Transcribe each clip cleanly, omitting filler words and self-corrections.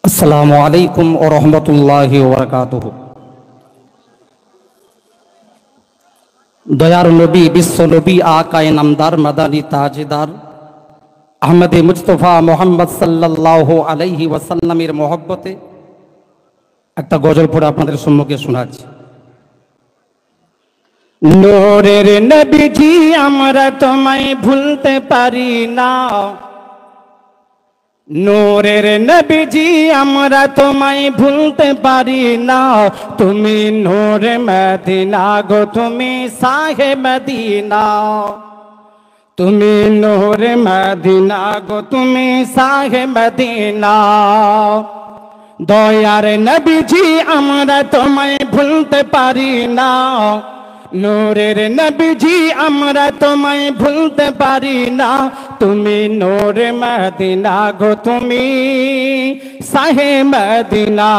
আসসালামু আলাইকুম ওয়া রাহমাতুল্লাহি ওয়া বারাকাতুহু। দয়ার নবী, বিশ্ব নবী, আকায়ে নামদার, মাদানী তাজদার আহমদে মুজতফা মুহাম্মদ সাল্লাল্লাহু আলাইহি ওয়াসাল্লামের মহব্বতে একটা গজল পড়ে আপনাদের সম্মুখে শোনাচ্ছি। নূরের নবীজি, আমরা তোমায় ভুলতে পারি না। নূরের নবীজি, আমরা তোমায় ভুলতে পারি না। তুমি নূরে মদিনা গো, তুমি শাহে মদিনা। তুমি নূরে মদিনা গো, তুমি শাহে মদিনা। দয়ার নবীজি, আমরা তোমায় ভুলতে পারি না। নূরের নবীজি, আমরা তোমায় ভুলতে পারি না। তুমি নূরে মদিনা গো, তুমি শাহে মদিনা।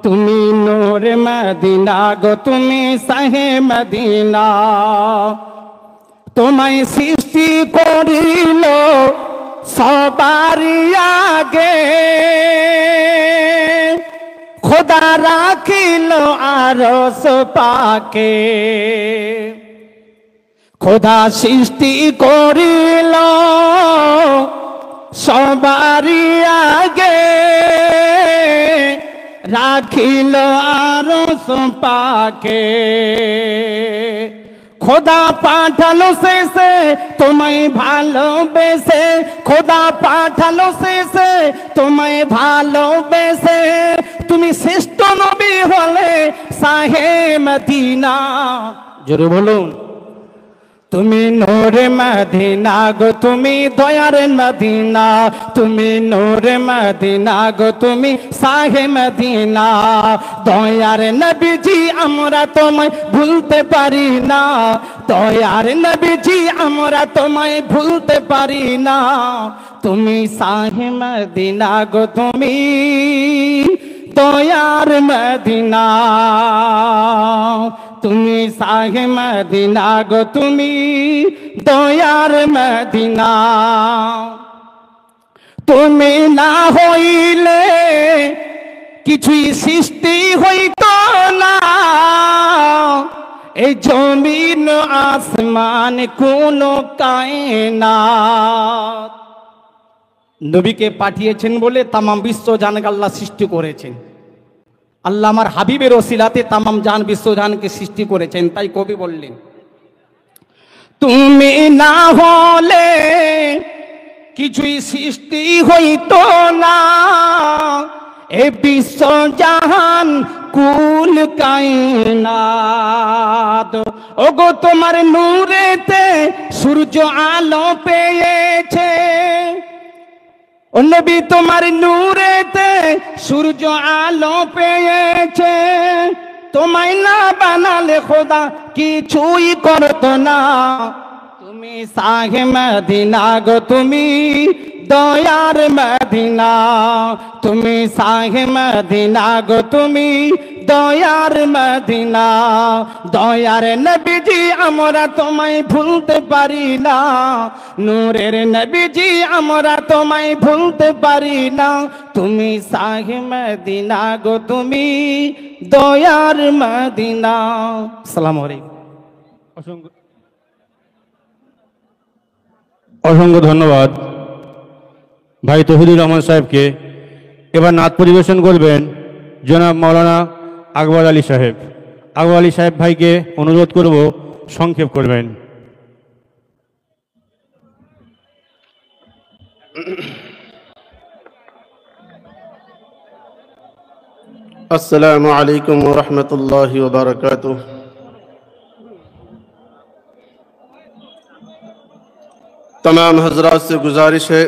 তুমি নূরে মদিনা গো, তুমি শাহে মদিনা। তোমায় সৃষ্টি করিল সবারই আগে, খোদা রাখিল আরশ পাকে। খোদা সৃষ্টি করিল সবারই আগে, রাখিল আরশ পাকে। খোদা পাঠালো শেষে তোমায় ভালোবেসে, খোদা পাঠালো শেষে তোমায় ভালোবেসে। তুমি শ্রেষ্ঠ নবী হলে শাহে মদিনা। জোরে বলুন। তুমি নূরে মদিনা গো, তুমি দয়ার মদিনা। তুমি নূরে মদিনা গো, তুমি শাহে মদিনা। দয়ার নবীজি, আমরা তোমায় ভুলতে পারি না। দয়ার নবীজি, আমরা তোমায় ভুলতে পারি না। তুমি শাহে মদিনা গো, তুমি দয়ার মদিনা। তুমি শাহে মদিনা গো, তুমি দয়ার মদিনা। তুমি না হইলে কিছুই সৃষ্টি হইত না। এই জমিন আসমান কোন কায়নাত। নবীকে পাঠিয়েছেন বলে তামাম বিশ্ব জানকে আল্লাহ সৃষ্টি করেছেন। আল্লাহ আমার হাবিবের ওসিলাতে তামাম জান বিশ্বজানকে সৃষ্টি করেছেন। তাই কবি বললেন, তুমি না হলে কিছুই সৃষ্টি হইত না। এ বিশ্ব জাহান কুল কায়নাত। ওগো তোমার নূরেতে সূর্য আলো পেয়েছে। ও নবী, তোমার নূরেতে সূর্য আলো পেয়েছে। তোমায় না বানালে খোদা কিছুই করতো না। তুমি শাহে মদিনা গো, তুমি দয়ার মদিনা। তুমি শাহে মদিনা গো, তুমি দয়ার মদিনা। দয়ার নবীজি, আমরা তোমায় ভুলতে পারি না। নূরের নবীজি, আমরা তোমায় ভুলতে পারি না। তুমি শাহে মদিনা গো, তুমি দয়ার মদিনা। আসসালামু আলাইকুম। অসংখ্য ধন্যবাদ ভাই তৌহিদুর রহমান সাহেবকে। এবার নাত পরিবেশন করবেন জনাব মাওলানা আকবর আলী সাহেব। আকবর আলী সাহেব ভাইকে অনুরোধ করব সংক্ষেপ করবেন। अस्सलामु अलैकुम व रहमतुल्लाहि व बरकातुहू। तमाम हजरात से गुजारिश है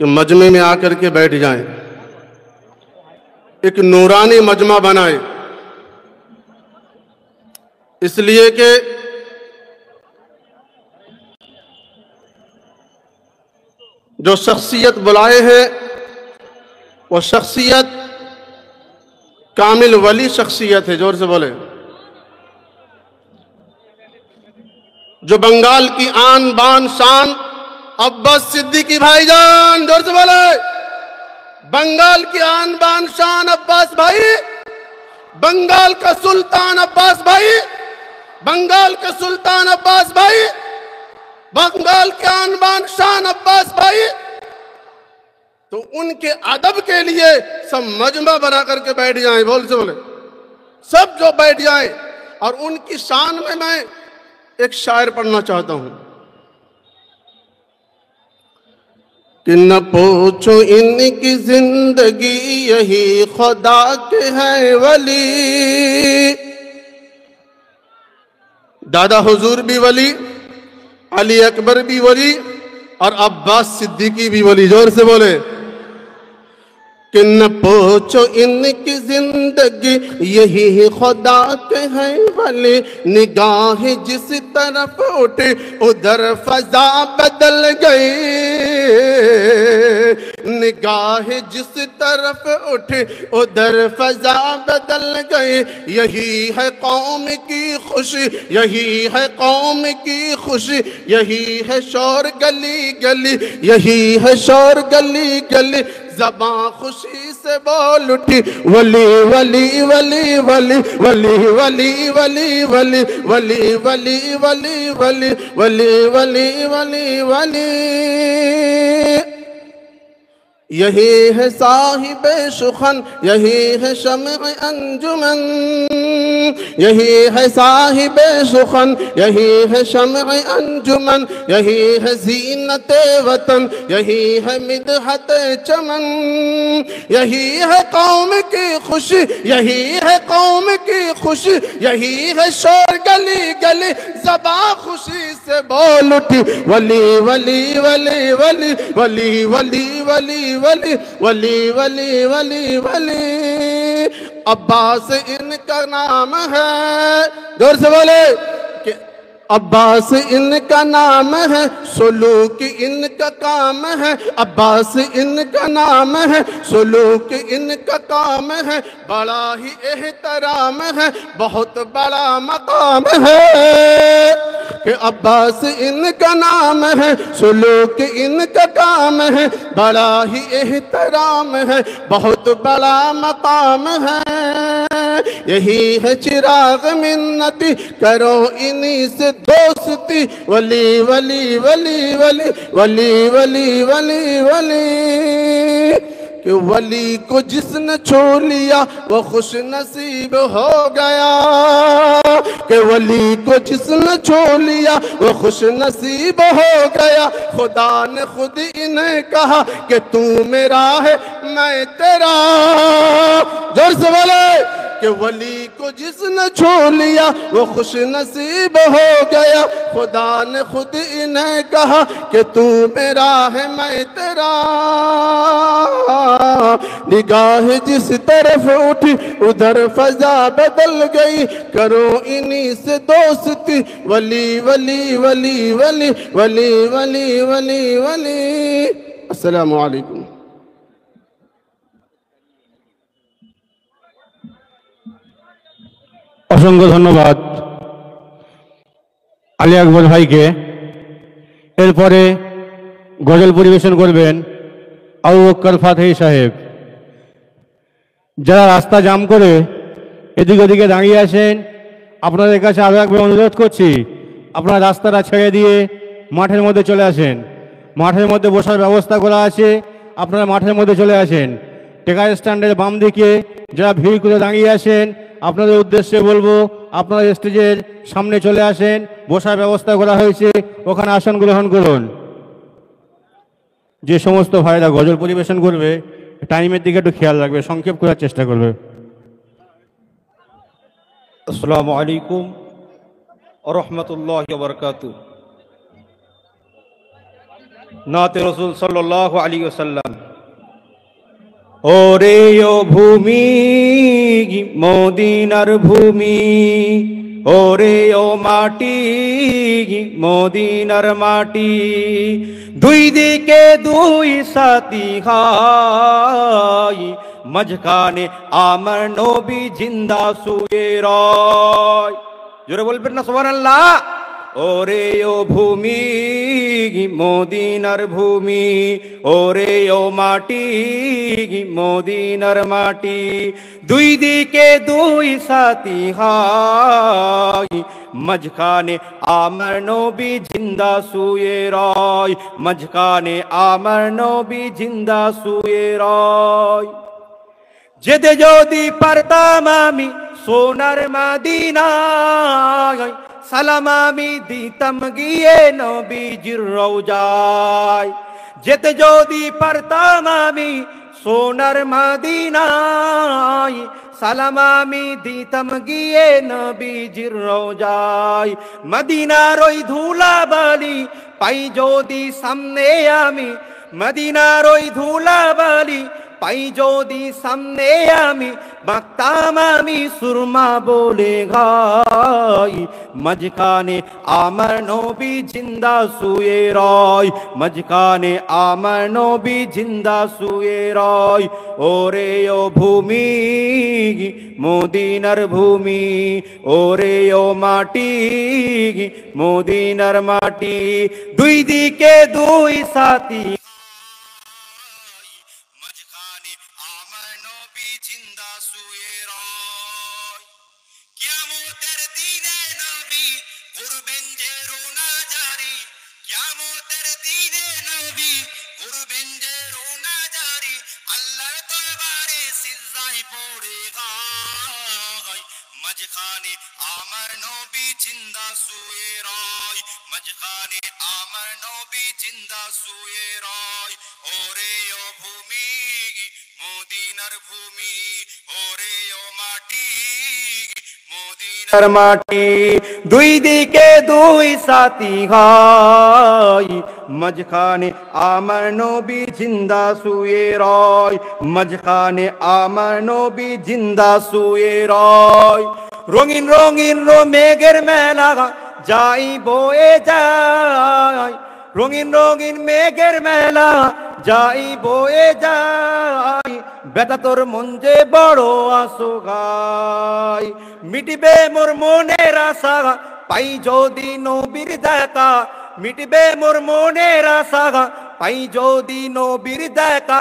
कि मजमे में आकर के बैठ जाएं, एक नूरानी मजमा बनाए। इसलिए कि जो शख्सियत बुलाए हैं वो शख्सियत कामिल वली शख्सियत है। जोर से बोले। जो बंगाल की आन बान शान अब्बास सिद्दीकी भाईजान, जोर से बोले। बंगाल की आन बान शान अब्बास भाई, बंगाल का सुल्तान अब्बास भाई, बंगाल का सुल्तान अब्बास भाई, बंगाल के आन बान शान अब्बास भाई। तो उनके अदब के लिए सब मजमा बना करके बैठ जाएं, बोल से बोले, सब जो बैठ जाएं। और उनकी शान में मैं एक शायर पढ़ना चाहता हूं कि न पूछो इनकी जिंदगी यही खुदा के हैं वली। दादा हुजूर भी वली, अली अकबर भी वली और अब्बास सिद्दीकी भी वली। जोर से बोले कि न पूछो इनकी जिंदगी यही खुदा के हैं वली। निगाह जिस तरफ उठे उधर फजा बदल गई, निगाह जिस तरफ उठे उधर फजा बदल गई। यही है कौम की खुशी, यही है कौम की खुशी, यही है शोर गली गली, यही है शोर गली गली। ज़बां खुशी से बोल उठी वली वली वली वली वली वली वली वली वली वली वली वली वली वली वली वली। यही है साहिबे सुखन, यही है शम्अ अंजुमन, यही है साहिबे सुखन, यही है शम्अ अंजुमन, यही है ज़ीनते वतन, यही है मिदहत चमन। यही है कौम की खुशी, यही है कौम की खुशी, यही है शोर गली गली। ज़बां खुशी से बोल उठी वली वली वली वली वली वली वली वली वली वली वली वली। अब्बास इनका नाम है, जोर से बोले कि अब्बास इनका नाम है, सुलूक इनका काम है। अब्बास इनका नाम है, सुलूक इनका काम है। बड़ा ही एहतराम है, बहुत बड़ा मकाम है कि अब्बास इनका नाम है, सुलूक इनका काम है। बड़ा ही एहतराम है, बहुत बड़ा मकाम है। यही है चिराग मिन्नती, करो इन्हीं से दोस्ती। वली वली वली वली वली वली वली वली। कि वली को जिसने छू लिया वो खुश नसीब हो गया, कि वली को जिसने छू लिया वो खुश नसीब हो गया। खुदा ने खुद इन्हें कहा कि तू मेरा है मैं तेरा। जोर से बोले कि वली को जिसने छू लिया वो खुश नसीब हो गया। खुदा ने खुद इन्हें कहा कि तू मेरा है मैं तेरा। निगाह जिस तरफ उठी उधर फजा बदल गई, करो इन्हीं से दोस्ती। वली वली वली वली वली वली वली वली। अस्सलामु अलैकुम। অসংখ্য ধন্যবাদ আলী আকবর ভাইকে। এরপরে গজল পরিবেশন করবেন আবু বকর ফাতেহি সাহেব। যারা রাস্তা জাম করে এদিক ওদিকে দাঁড়িয়ে আছেন, আপনাদের কাছে আরও একবার অনুরোধ করছি, আপনারা রাস্তাটা ছেড়ে দিয়ে মাঠের মধ্যে চলে আসেন। মাঠের মধ্যে বসার ব্যবস্থা করা আছে, আপনারা মাঠের মধ্যে চলে আসেন। টেকার স্ট্যান্ডের বাম দিকে যারা ভিড় করে দাঁড়িয়ে আছেন, আপনাদের উদ্দেশ্যে বলবো আপনারা স্টেজের সামনে চলে আসেন। বসার ব্যবস্থা করা হয়েছে, ওখানে আসন গ্রহণ করুন। যে সমস্ত ভাইরা গজল পরিবেশন করবে টাইমের দিকে একটু খেয়াল রাখবে, সংক্ষেপ করার চেষ্টা করবে। আসসালামু আলাইকুম ওয়া রাহমাতুল্লাহি ওয়া বারাকাতুহু। নাতে রাসূল সাল্লাল্লাহু আলাইহি ওয়াসাল্লাম। ওরে ও ভূমি মদিনার ভূমি, ওরে ও মাটি মদিনার মাটি। দুই দিকে দুই সাথী হাই, মাঝখানে আমার নবী জিন্দা শুয়ে রয়। জোরে বলবেন না সুবহানাল্লাহ। ওরে ও ভূমি মদিনার ভূমি, ওরে ও মাটি মদিনার মাটি, দুই দিকে দুই সাথী হয়, মাঝখানে আমার নবী জিন্দা শুয়ে রয়, মাঝখানে আমার নবী জিন্দা শুয়ে রয়। যেতে যদি পারতাম আমি সোনার মদিনায়, সালাম আমি দিতাম গিয়ে নবীজির রওজায়। যেতে যদি পারতাম আমি সোনার মদিনায়, সালাম আমি দিতাম গিয়ে নবীজির রওজায়। মদিনার ওই ধুলাবালি পাই যদি সামনে আমি, মদিনার ওই ধুলাবালি পাই যদি সামনে আমি, বাঁকতাম আমি সুরমা বলে গাই, মাঝখানে আমার নবী জিন্দা শুয়ে রয়, মাঝখানে আমার নবী জিন্দা শুয়ে রয়। ওরে ও ভূমি মদিনার ভূমি, ওরে ও মাটি মদিনার মাটি, দুই দিকে দুই সাথী, মাঝখানে আমার নবী জিন্দা শুয়ে রয়, মাঝখানে আমার নবী জিন্দা শুয়ে রয়। ওরে ও ভূমি মদিনার ভূমি, ওরে ও মাটি মদিনার মাটি, দুই দিকে দুই সাথী হয়, মাঝখানে আমার নবী জিন্দা শুয়ে রয়, মাঝখানে আমার নবী জিন্দা শুয়ে রয়। রঙিন রঙিন মেঘের মেলা যাই বয়ে যায়, রঙিন রঙিন মেঘের মেলা যাই বয়ে যায়, বেটা তোর মন যে বড় আসোগায়, মিটবে মোর মনের আশা পাই যদি নবীর দেখা, মিটবে মোর মনের আশা পাই যদি নবীর দেখা,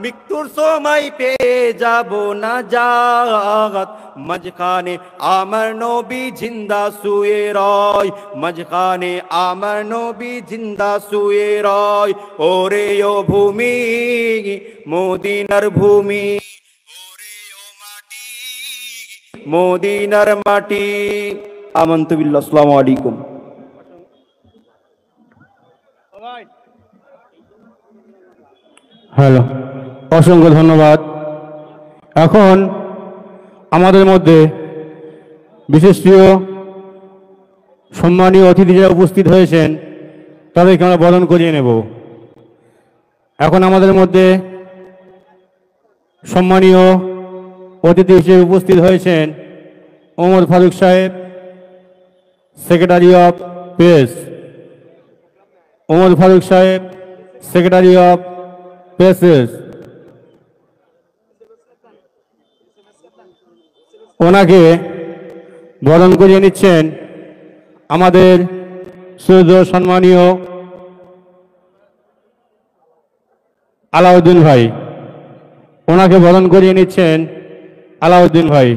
মৃত্যুর সময় পেয়ে যাব না জাগাত, মাঝখানে আমার নবী জিন্দা শুয়ে রয়, মাঝখানে আমার নবী জিন্দা শুয়ে রয়। ওরে ও ভূমি মদিনার ভূমি, ওরে ও মাটি মদিনার মাটি। আমানতু বিল্লাহ। আসসালামু আলাইকুম। হ্যালো, অসংখ্য ধন্যবাদ। এখন আমাদের মধ্যে বিশিষ্ট সম্মানীয় অতিথি যারা উপস্থিত হয়েছেন তাদেরকে আমরা বরণ করিয়ে নেব। এখন আমাদের মধ্যে সম্মানীয় অতিথি হিসেবে উপস্থিত হয়েছেন ওমর ফারুক সাহেব, secretary of press. Omar Farooq সাহেব, সেক্রেটারি অফ প্রেসেস। ওনাকে বরণ করিয়ে নিচ্ছেন আমাদের শ্রদ্ধ সম্মানীয় আলাউদ্দিন ভাই। ওনাকে বরণ করিয়ে নিচ্ছেন আলাউদ্দিন ভাই।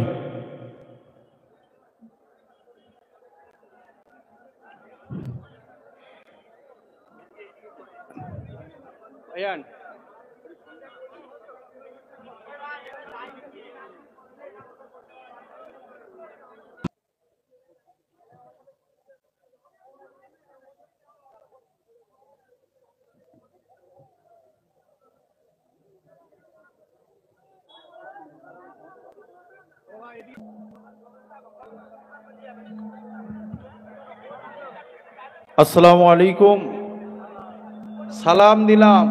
আসসালামু আলাইকুম। সালাম দিলাম,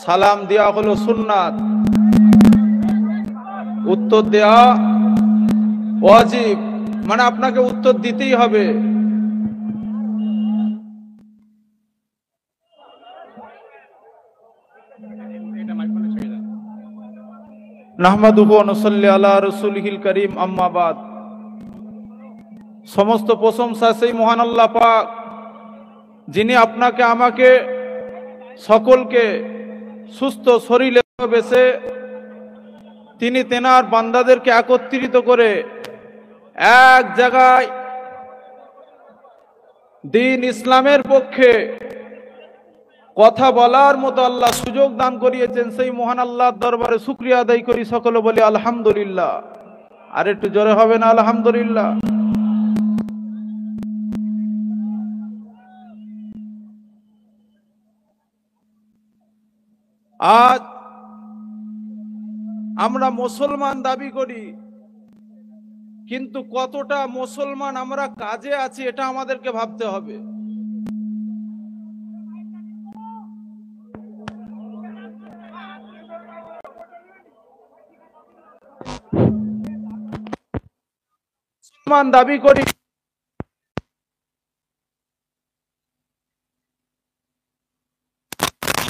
সালাম দেওয়া হলো সুন্নাত, উত্তর দেওয়া ওয়াজিব, মানে আপনাকে উত্তর দিতেই হবে। নাহমাদুহু ওয়া নুসাল্লি আলা রাসূলিহিল কারীম, আম্মা বাদ। সমস্ত প্রশংসা সেই মহান আল্লাহ পাক, যিনি আপনাকে আমাকে সকলকে সুস্থ শরীরে বেসে তিনি তেনার বান্দাদেরকে একত্রিত করে এক জায়গায় দিন ইসলামের পক্ষে কথা বলার মতো আল্লাহ সুযোগ দান করিয়েছেন। সেই মহান আল্লাহর দরবারে শুকরিয়া আদায় করি, সকলে বলি আলহামদুলিল্লাহ। আর একটু জোরে হবে না আলহামদুলিল্লাহ? আজ আমরা মুসলমান দাবি করি, কিন্তু কতটা মুসলমান আমরা কাজে আছি এটা আমাদেরকে ভাবতে হবে। মুসলমান দাবি করি,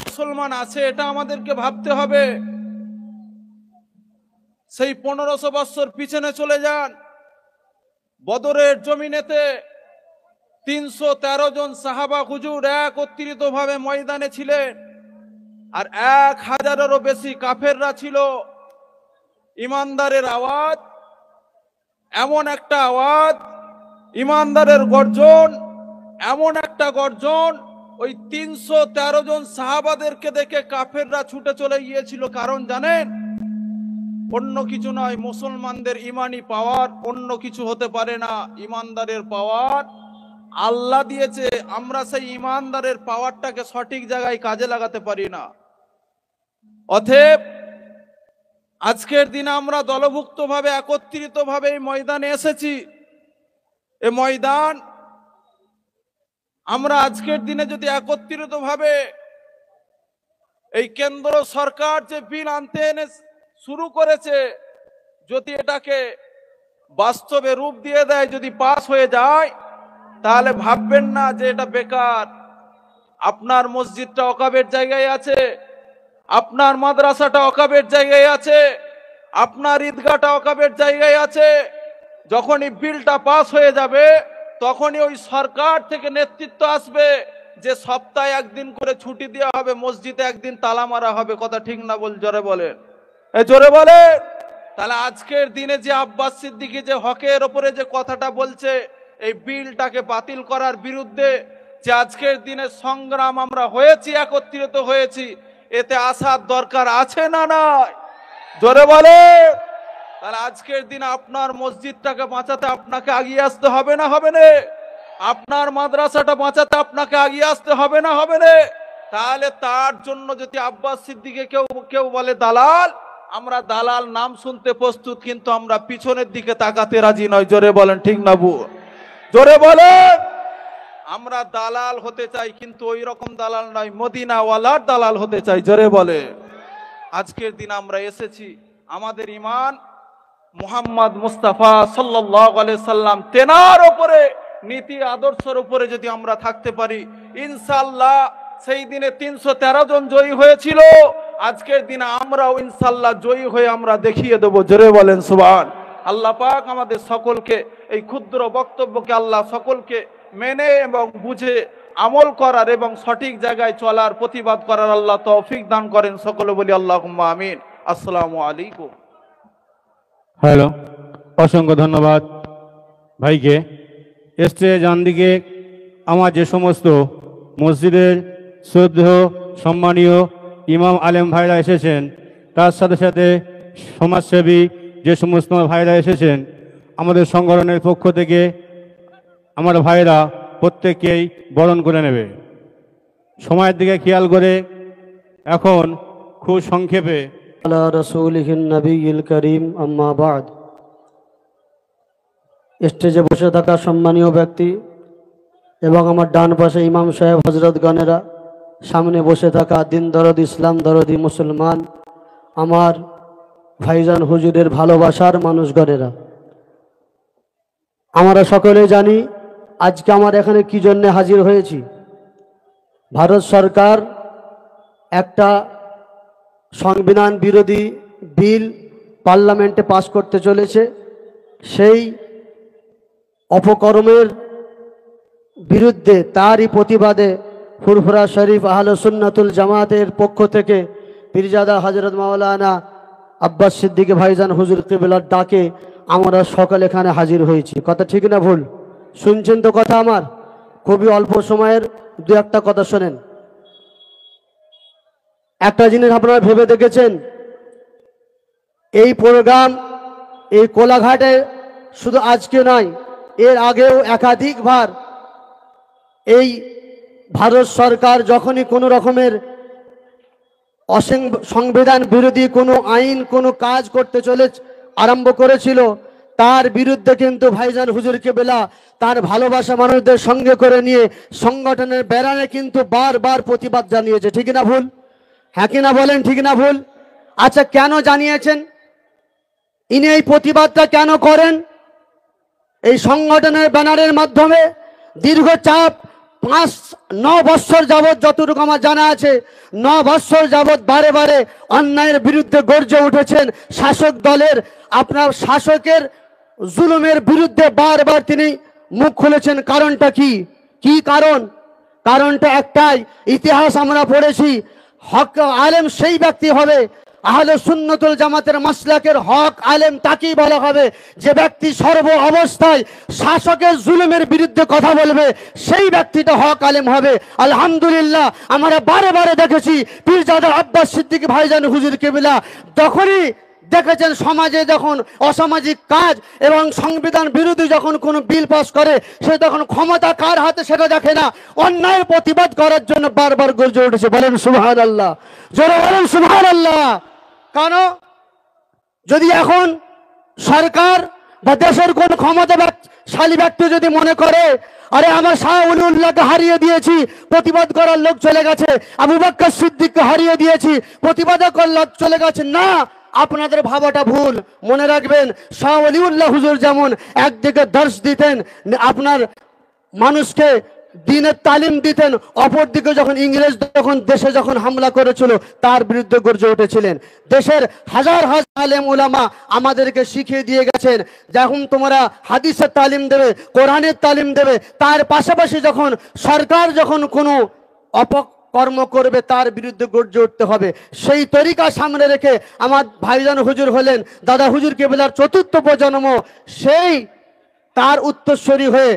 মুসলমান আছে এটা আমাদেরকে ভাবতে হবে। সেই 1500 বছর পিছনে চলে যান, বদরের জমিনেতে 313 জন সাহাবা হুজুর একত্রিত ভাবে ময়দানে ছিলেন, আর 1000-এরও বেশি কাফেররা ছিল। ইমানদারের আওয়াজ, এমন একটা আওয়াজ, ইমানদারের গর্জন, এমন একটা গর্জন, ওই 313 জন সাহাবাদেরকে দেখে কাফেররা ছুটে চলে গিয়েছিল। কারণ জানেন, অন্য কিছু নয়, মুসলমানদের ইমানি পাওয়ার অন্য কিছু হতে পারে না। ইমানদারের পাওয়ার আল্লাহ দিয়েছে, আমরা সেই ইমানদারের পাওয়ারটাকে সঠিক জায়গায় কাজে লাগাতে পারি না। অতএব আজকের দিনে আমরা দলভুক্ত ভাবে একত্রিত ভাবে এই ময়দানে এসেছি। এই ময়দান আমরা আজকের দিনে যদি একত্রিত ভাবে এই কেন্দ্র সরকার যে বিল আনতে এনে শুরু করেছে, যদি এটাকে বাস্তবে রূপ দিয়ে দেয়, যদি পাস হয়ে যায়, তাহলে ভাববেন না যে এটা বেকার। আপনার মসজিদটা ওয়াকফের জায়গায় আছে, আপনার মাদ্রাসাটা ওয়াকফের জায়গায় আছে, আপনার ঈদগাহটা ওয়াকফের জায়গায় আছে। যখনই বিলটা পাস হয়ে যাবে, তখনই ওই সরকার থেকে নেতৃত্ব আসবে যে সপ্তাহে একদিন করে ছুটি দেওয়া হবে, মসজিদে একদিন তালা মারা হবে। কথা ঠিক না বল? জোরে বলেন, জোরে বলে। তাহলে আজকের দিনে যে আব্বাস সিদ্দিকী যে হকের ওপরে যে কথাটা বলছে, এই বিলটাকে বাতিল করার বিরুদ্ধে যে আজকের দিনে সংগ্রাম আমরা হয়েছি, একত্রিত হয়েছি, এতে আসার দরকার আছে না নাই? জোরে বলে। তাহলে আজকের দিনে আপনার মসজিদটাকে বাঁচাতে আপনাকে এগিয়ে আসতে হবে না হবে না? আপনার মাদ্রাসাটা বাঁচাতে আপনাকে এগিয়ে আসতে হবে না হবে না? তাহলে তার জন্য যদি আব্বাস সিদ্দিকীকে কেউ বলে দালাল, আমরা দালাল নাম শুনতে প্রস্তুত, কিন্তু আমরা পিছনের দিকে তাকাতে রাজি নয়। জোরে বলেন, ঠিক না বু? জোরে বলেন। আমরা দালাল হতে চাই, কিন্তু ওই রকম দালাল নয়, মদিনাওয়ালার দালাল হতে চাই। জোরে বলে। আজকের দিন আমরা এসেছি, আমাদের ঈমান মুহাম্মদ মুস্তাফা সাল্লাল্লাহু আলাইহি সাল্লাম তেনার উপরে, নীতি আদর্শের উপরে যদি আমরা থাকতে পারি, ইনশাআল্লাহ সেই দিনে 313 জন জয়ী হয়েছিল, আজকের দিনে আমরাও ইনশাআল্লাহ জয়ী হয়ে আমরা দেখিয়ে দেব। জোরে বলেন সুবহান আল্লাহ। পাক আমাদের সকলকে এই ক্ষুদ্র বক্তব্যকে আল্লাহ সকলকে মেনে এবং বুঝে আমল করার এবং সঠিক জায়গায় চলার, প্রতিবাদ করার আল্লাহ তৌফিক দান করেন। সকলে বলি আল্লাহুম্মা আমিন। আসসালামু আলাইকুম। হ্যালো, অসংখ্য ধন্যবাদ ভাইকে। স্টেজ ডান দিকে আমার যে সমস্ত মসজিদের শ্রদ্ধেয় সম্মানীয় ইমাম আলেম ভাইরা এসেছেন, তার সাথে সাথে সমাজসেবী যে সমস্ত ভাইরা এসেছেন, আমাদের সংগঠনের পক্ষ থেকে আমার ভাইরা প্রত্যেককেই বরণ করে নেবে। সময়ের দিকে খেয়াল করে এখন খুব সংক্ষেপে আলা রাসূলিহিন নবিয়্যিল করিম, আম্মা বাদ। স্টেজে বসে থাকা সম্মানীয় ব্যক্তি এবং আমার ডান পাশে ইমাম সাহেব হজরতগণেরা, সামনে বসে থাকা দিন দরদি, ইসলাম দরদি মুসলমান, আমার ভাইজান হুজুরের ভালোবাসার মানুষগণেরা, আমরা সকলে জানি আজকে আমার এখানে কি জন্যে হাজির হয়েছি। ভারত সরকার একটা সংবিধান বিরোধী বিল পার্লামেন্টে পাস করতে চলেছে। সেই অপকর্মের বিরুদ্ধে তারই প্রতিবাদে ফুরফুরা শরীফ আহলে সুন্নাতুল জামাতের পক্ষ থেকে পীরজাদা হযরত মাওলানা আব্বাস সিদ্দিকী ভাইজান হুজুর কিবলার ডাকে আমরা সকাল এখানে হাজির হয়েছি। কথা ঠিক না ভুল? শুনছেন তো কথা আমার? খুবই অল্প সময়ের দু একটা কথা শোনেন। একটা জিনিস আপনারা ভেবে দেখেছেন, এই প্রোগ্রাম এই কোলাঘাটে শুধু আজকে নয়, এর আগেও একাধিকবার এই ভারত সরকার যখনই কোনো রকমের সংবিধান বিরোধী কোনো আইন কোনো কাজ করতে আরম্ভ করেছিল, তার বিরুদ্ধে কিন্তু ভাইজান হুজুর কেবলা তার ভালোবাসা মানুষদের সঙ্গে করে নিয়ে সংগঠনের ব্যানারে কিন্তু বারবার প্রতিবাদ জানিয়েছে। ঠিক না ভুল? হ্যাঁ কিনা বলেন, ঠিক না ভুল? আচ্ছা, কেন জানিয়েছেন? ইনি এই প্রতিবাদটা কেন করেন? এই সংগঠনের ব্যানারের মাধ্যমে দীর্ঘ চাপ 5-9 বৎসর যাবৎ, যতটুকু আমার জানা আছে, 9 বৎসর যাবৎ বারে বারে অন্যায়ের বিরুদ্ধে গর্জে উঠেছেন। শাসক দলের আপনার শাসকের জুলুমের বিরুদ্ধে বারবার তিনি মুখ খুলেছেন। কারণটা কি? কি কারণ? কারণটা একটাই, ইতিহাস আমরা পড়েছি, হক আলেম সেই ব্যক্তি হবে, আহলে সুন্নাতুল জামাতের মাসলাকের হক আলেম তাকেই বলা হবে যে ব্যক্তি সর্ব অবস্থায় শাসকের জুলুমের বিরুদ্ধে কথা বলবে, সেই ব্যক্তিটা হক আলেম হবে। আলহামদুলিল্লাহ আমরা বারে বারে দেখেছি পীরজাদা আব্বাস সিদ্দিকী ভাইজান হুজুর কেবলা যখনই দেখেছেন সমাজে যখন অসামাজিক কাজ এবং সংবিধান বিরোধী যখন কোনো বিল পাস করে, সে তখন ক্ষমতা কার হাতে সেটা দেখে না, অন্যায়ের প্রতিবাদ করার জন্য বারবার গর্জে উঠেছে। বলেন সুবহানাল্লাহ, জোরে বলেন সুবহানাল্লাহ। কেন? যদি এখন সরকার বা দেশের কোন ক্ষমতাশালী ব্যক্তি যদি মনে করে আরে আমার শাহ ওলিউল্লাহকে হারিয়ে দিয়েছি, প্রতিবাদ করার লোক চলে গেছে, আবু বকর সিদ্দিককে হারিয়ে দিয়েছি, প্রতিবাদ করার লোক চলে গেছে, না, আপনাদের ভাবাটা ভুল। মনে রাখবেন, শাহ ওলিউল্লাহ হুজুর যেমন একদিকে দর্শ দিতেন, আপনার মানুষকে দিনের তালিম দিতেন, অপরদিকে যখন ইংরেজ যখন দেশে যখন হামলা করেছিল তার বিরুদ্ধে গর্জে উঠেছিলেন। দেশের হাজার হাজার আলেম উলামা আমাদেরকে শিখিয়ে দিয়ে গেছেন, যখন তোমরা হাদিসের তালিম দেবে, কোরআনের তালিম দেবে, তার পাশাপাশি যখন সরকার যখন কোনো অপকর্ম করবে তার বিরুদ্ধে গর্জে উঠতে হবে। সেই তরিকা সামনে রেখে আমার ভাইজান হুজুর হলেন দাদা হুজুর কেবলার চতুর্থ প্রজন্ম, সেই তার উত্তরসূরি হয়ে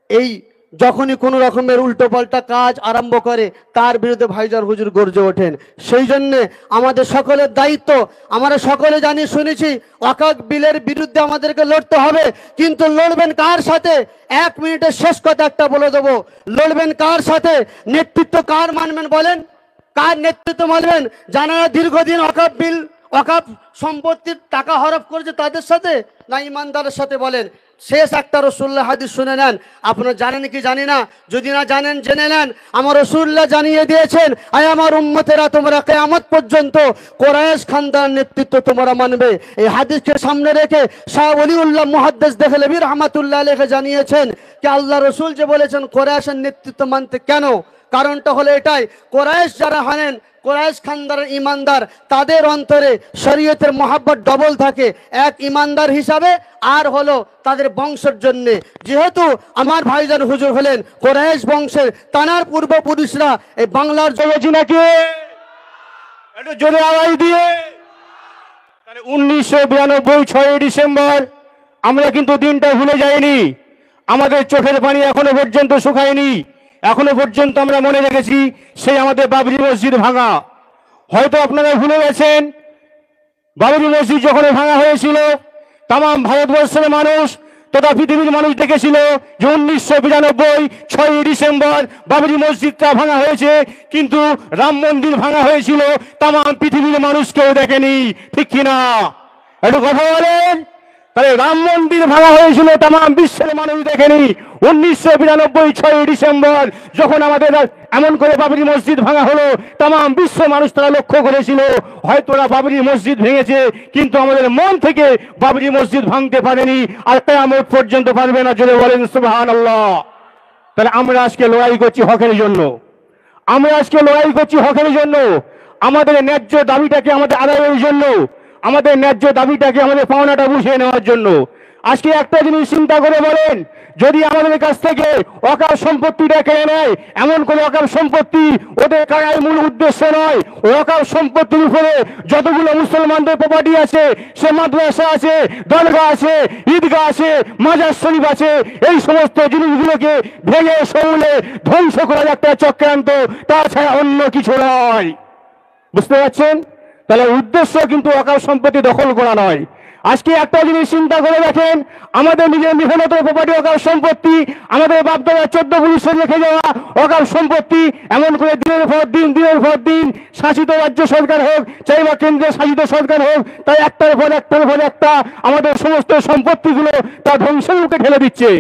এই যখনই কোনো রকমের উল্টোপাল্টা কাজ আরম্ভ করে তার বিরুদ্ধে ভাইজান হুজুর গর্জে ওঠেন। সেই জন্যে আমাদের সকলের দায়িত্ব, আমরা সকলে জানি শুনেছি ওয়াকফ বিলের বিরুদ্ধে আমাদেরকে লড়তে হবে, কিন্তু লড়বেন কার সাথে? 1 মিনিটের শেষ কথা একটা বলে দেবো, লড়বেন কার সাথে? নেতৃত্ব কার মানবেন বলেন? কার নেতৃত্ব মানবেন? যারা দীর্ঘদিন ওয়াকফ বিল ওয়াকফ সম্পত্তির টাকা হরফ করেছে তাদের সাথে, না ইমানদারের সাথে? বলেন। শেষ একটা রাসূলুল্লাহ হাদিস শুনে নেন, আপনারা জানেন কি জানি না, যদি না জানেন জেনে নেন। আমার রাসূলুল্লাহ জানিয়ে দিয়েছেন, আয় আমার উম্মতেরা, তোমরা কিয়ামত পর্যন্ত কুরাইশ খানদার নেতৃত্ব তোমরা মানবে। এই হাদিসকে সামনে রেখে শাহ ওলিউল্লাহ মুহাদ্দিস দেহলভী রাহমাতুল্লাহ আলাইহি জানিয়েছেন যে আল্লাহ রাসূল যে বলেছেন কুরাইশের নেতৃত্ব মানতে, কেন? কারণটা হলো এটাই, কুরাইশ যারা হলেন কুরাইশ খানদারের ইমানদার, তাদের অন্তরে শরীয়তের মহাব্বত ডবল থাকে, এক ইমানদার হিসাবে আর হলো তাদের বংশের জন্য। যেহেতু আমার ভাইজান হুজুর হলেন কুরাইশ বংশের, তানার পূর্বপুরুষরা এই বাংলার জগজি নাকি একটু জোরে আওয়াজ দিয়ে 1992 6 ডিসেম্বর আমরা কিন্তু দিনটা ভুলে যাইনি, আমাদের চোখের পানি এখনো পর্যন্ত শুকায়নি, এখনো পর্যন্ত আমরা মনে রেখেছি সেই আমাদের বাবরি মসজিদ ভাঙা। হয়তো আপনারা ভুলে গেছেন, বাবরি মসজিদ যখন ভাঙা হয়েছিল তাম ভারতবর্ষের মানুষ তথা পৃথিবীর মানুষ দেখেছিল যে 1992 6 ডিসেম্বর বাবরি মসজিদটা ভাঙা হয়েছে, কিন্তু রাম মন্দির ভাঙা হয়েছিল তাম পৃথিবীর মানুষ কেউ দেখেনি। ঠিক কিনা? একটু কথা বলেন। তাহলে রাম মন্দির ভাঙা হয়েছিল তাম বিশ্বের মানুষ দেখেনি। 1992 6 ডিসেম্বর যখন আমাদের এমন করে বাবরি মসজিদ ভাঙা হলো, তাম বিশ্ব মানুষ তারা লক্ষ্য করেছিল হয়তো ওরা বাবরি মসজিদ ভেঙেছে, কিন্তু আমাদের মন থেকে বাবরি মসজিদ ভাঙতে পারেনি, আর কিয়ামত পর্যন্ত পারবে না। জোরে বলেন সুবহানাল্লাহ। তাহলে আমরা আজকে লড়াই করছি হকের জন্য, আমরা আজকে লড়াই করছি হকের জন্য, আমাদের ন্যায্য দাবিটাকে আমাদের আদায়ের জন্য, আমাদের ন্যায্য দাবিটাকে আমাদের পাওনাটা বুঝিয়ে নেওয়ার জন্য। আজকে একটা জিনিস চিন্তা করে বলেন, যদি আমাদের কাছ থেকে অকাল সম্পত্তিটা কেড়ে নেয়, এমন করে অকাল সম্পত্তি ওদের কারায় মূল উদ্দেশ্য নয়। অকাল সম্পত্তির উপরে যতগুলো মুসলমানদের প্রপার্টি আছে, সে মাদ্রাসা আছে, দরগা আছে, ঈদগাহ আছে, মাজার শরীফ আছে, এই সমস্ত জিনিসগুলোকে ভেঙে সমূলে ধ্বংস করার একটা চক্রান্ত, তাছাড়া অন্য কিছু নয়। বুঝতে পারছেন? তাহলে উদ্দেশ্য কিন্তু অকাল সম্পত্তি দখল করা নয়। আজকে একটা জিনিস চিন্তা করে দেখেন, আমাদের নিজের মেহনত প্রপার্টি অকাল সম্পত্তি, আমাদের বাপদাদা 14 পুলিশে রেখে যাওয়া অকাল সম্পত্তি, এমন করে দিনের পর দিন শাসিত রাজ্য সরকার হোক চাই বা কেন্দ্রের শাসিত সরকার হোক, তাই একটার পর একটা আমাদের সমস্ত সম্পত্তিগুলো তা ধ্বংসের মুখে ঠেলে দিচ্ছে।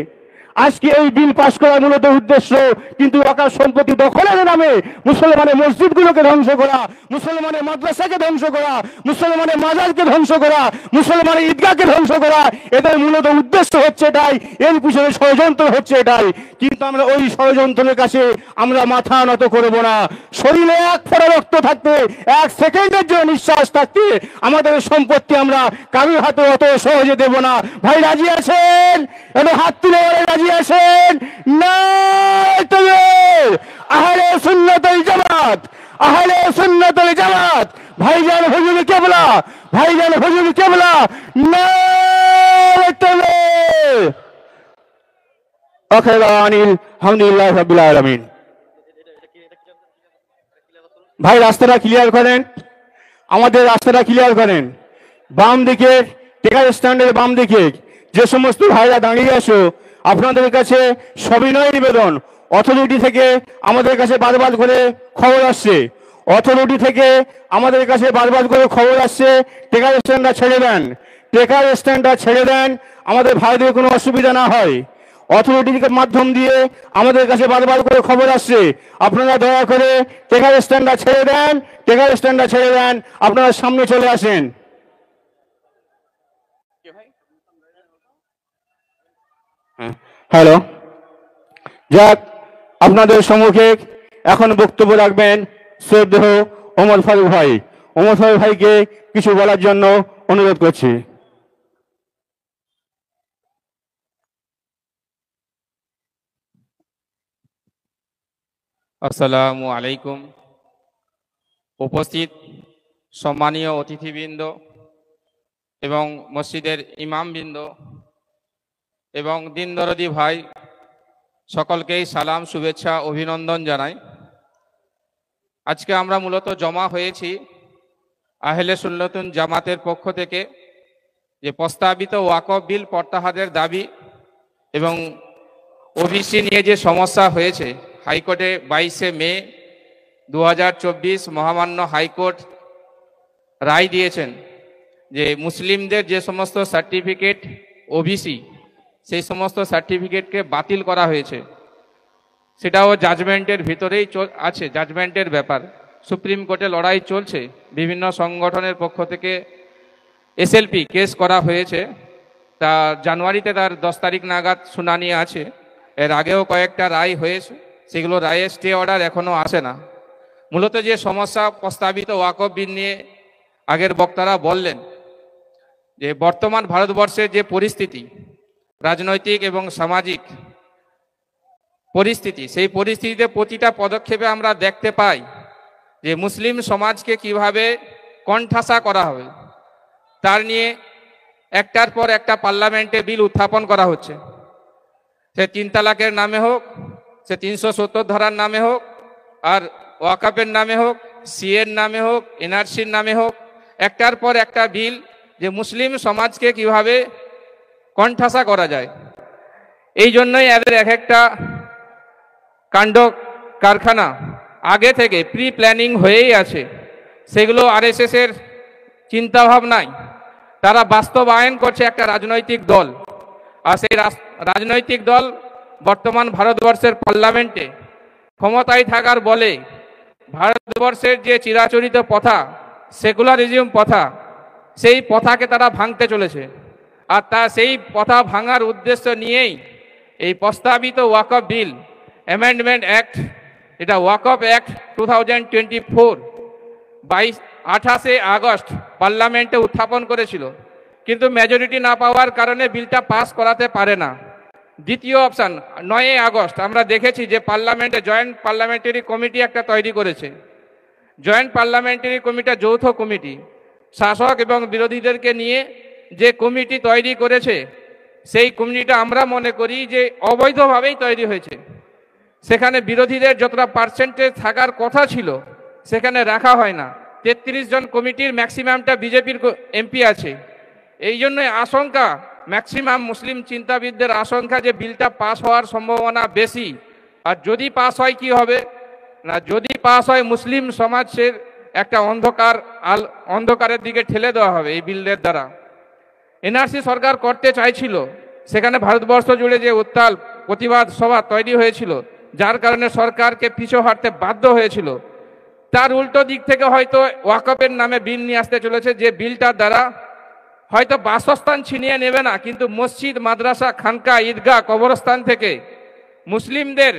আজকে এই বিল পাশ করার মূলত উদ্দেশ্য কিন্তু অকাল সম্পত্তি দখলের নামে মুসলমানের মসজিদগুলোকে ধ্বংস করা, মুসলমানের মাদ্রাসাকে ধ্বংস করা, মুসলমানের মাজারকে ধ্বংস করা, মুসলমানের ঈদগাহকে ধ্বংস করা। এদের মূলত উদ্দেশ্য হচ্ছে এটাই, এর পিছনে ষড়যন্ত্র হচ্ছে এটাই। কিন্তু আমরা ওই ষড়যন্ত্রের কাছে আমরা মাথা নত করব না। শরীরে এক ফোঁটা রক্ত থাকতে, এক সেকেন্ডের জন্য নিঃশ্বাস থাকতে আমাদের সম্পত্তি আমরা কারোর হাতে অত সহজে দেব না। ভাই রাজি আছেন? এত হাত তুলে রাজি আছেন? না, আহলে সুন্নাত ওয়াল জামাত, আহলে সুন্নাত ওয়াল জামাত, ভাইজান হুজুর কেবলা, ভাইজান হুজুর কেবলা, না আখিরানিল হামদুলিল্লাহ রাব্বিল আলামিন। ভাই রাস্তাটা ক্লিয়ার করেন, আমাদের রাস্তাটা ক্লিয়ার করেন। বাম দিকে টেকার স্ট্যান্ডের বাম দিকে যে সমস্ত ভাইরা দাঁড়িয়ে আছো, আপনাদের কাছে সবিনয় নিবেদন, অথরিটি থেকে আমাদের কাছে বারবার করে খবর আসছে, অথরিটি থেকে আমাদের কাছে বারবার করে খবর আসছে টেকার স্ট্যান্ডটা ছেড়ে দেন, টেকার স্ট্যান্ডটা ছেড়ে দেন, আমাদের ভাইদের কোনো অসুবিধা না হয়। অথরিটির মাধ্যম দিয়ে আমাদের কাছে বারবার করে খবর আসছে, আপনারা দয়া করে টেকার স্ট্যান্ডটা ছেড়ে দেন, টেকার স্ট্যান্ডটা ছেড়ে দেন, আপনারা সামনে চলে আসেন। হ্যালো, যাক, আপনাদের সম্মুখে এখন বক্তব্য রাখবেন শ্রদ্ধেয় ওমর ফারুক ভাই। ওমর ফারুক ভাইকে কিছু বলার জন্য অনুরোধ করছি। আসসালামু আলাইকুম। উপস্থিত সম্মানীয় অতিথিবৃন্দ এবং মসজিদের ইমামবৃন্দ এবং দিন দরদি ভাই, সকলকেই সালাম, শুভেচ্ছা, অভিনন্দন জানাই। আজকে আমরা মূলত জমা হয়েছি আহলে সুন্নাতুল জামাতের পক্ষ থেকে যে প্রস্তাবিত ওয়াকফ বিল প্রত্যাহারের দাবি এবং ওবিসি নিয়ে যে সমস্যা হয়েছে, হাইকোর্টে 22শে মে 2024 মহামান্য হাইকোর্ট রায় দিয়েছেন যে মুসলিমদের যে সমস্ত সার্টিফিকেট ওবিসি, সেই সমস্ত সার্টিফিকেটকে বাতিল করা হয়েছে। সেটাও জাজমেন্টের ভিতরেই আছে, জাজমেন্টের ব্যাপার। সুপ্রিম কোর্টে লড়াই চলছে, বিভিন্ন সংগঠনের পক্ষ থেকে এসএলপি কেস করা হয়েছে। তা জানুয়ারিতে তার 10 তারিখ নাগাদ শুনানি আছে। এর আগেও কয়েকটা রায় হয়েছে, সেগুলো রায়ে স্টে অর্ডার এখনও আসে না। মূলত যে সমস্যা প্রস্তাবিত ওয়াকফ বিল নিয়ে আগের বক্তারা বললেন যে বর্তমান ভারতবর্ষের যে পরিস্থিতি, রাজনৈতিক এবং সামাজিক পরিস্থিতি, সেই পরিস্থিতিতে প্রতিটা পদক্ষেপে আমরা দেখতে পাই যে মুসলিম সমাজকে কিভাবে কোণঠাসা করা হবে, তার নিয়ে একটার পর একটা পার্লামেন্টে বিল উত্থাপন করা হচ্ছে। সে 3 তালাকের নামে হোক, সে 370 ধারার নামে হোক, আর ওয়াকফের নামে হোক, সিএর নামে হোক, এনআরসির নামে হোক, একটার পর একটা বিল যে মুসলিম সমাজকে কিভাবে কোণঠাসা করা যায়। এই জন্যই এদের এক একটা কাণ্ড কারখানা আগে থেকে প্রি প্ল্যানিং হয়েই আছে। সেগুলো আরএসএসের চিন্তাভাবনায় তারা বাস্তবায়ন করছে একটা রাজনৈতিক দল। আর সেই রাজনৈতিক দল বর্তমান ভারতবর্ষের পার্লামেন্টে ক্ষমতায় থাকার বলে ভারতবর্ষের যে চিরাচরিত প্রথা, সেকুলারিজম প্রথা, সেই প্রথাকে তারা ভাঙতে চলেছে। আর সেই প্রথা ভাঙার উদ্দেশ্য নিয়েই এই প্রস্তাবিত ওয়াকফ বিল অ্যামেন্ডমেন্ট অ্যাক্ট, এটা ওয়াকফ অ্যাক্ট 2024 28শে আগস্ট পার্লামেন্টে উত্থাপন করেছিল। কিন্তু মেজরিটি না পাওয়ার কারণে বিলটা পাস করাতে পারে না। দ্বিতীয় অপশান, 9 আগস্ট আমরা দেখেছি যে পার্লামেন্টে জয়েন্ট পার্লামেন্টারি কমিটি একটা তৈরি করেছে। জয়েন্ট পার্লামেন্টারি কমিটি যৌথ কমিটি, শাসক এবং বিরোধীদেরকে নিয়ে যে কমিটি তৈরি করেছে, সেই কমিটিটা আমরা মনে করি যে অবৈধভাবেই তৈরি হয়েছে। সেখানে বিরোধীদের যতটা পার্সেন্টেজ থাকার কথা ছিল সেখানে রাখা হয় না। 33 জন কমিটির ম্যাক্সিমামটা বিজেপির এমপি আছে। এই জন্যই আশঙ্কা, ম্যাক্সিমাম মুসলিম চিন্তাবিদদের আশঙ্কা যে বিলটা পাস হওয়ার সম্ভাবনা বেশি। আর যদি পাস হয় কি হবে না, যদি পাস হয় মুসলিম সমাজের একটা অন্ধকারের দিকে ঠেলে দেওয়া হবে এই বিলের দ্বারা। এনআরসি সরকার করতে চাইছিল, সেখানে ভারতবর্ষ জুড়ে যে উত্তাল প্রতিবাদ সভা তৈরি হয়েছিল, যার কারণে সরকারকে পিছু হাঁটতে বাধ্য হয়েছিল। তার উল্টো দিক থেকে হয়তো ওয়াকফের নামে বিল নিয়ে আসতে চলেছে, যে বিলটার দ্বারা হয়তো বাসস্থান ছিনিয়ে নেবে না, কিন্তু মসজিদ, মাদ্রাসা, খানকা, ঈদগাহ, কবরস্থান থেকে মুসলিমদের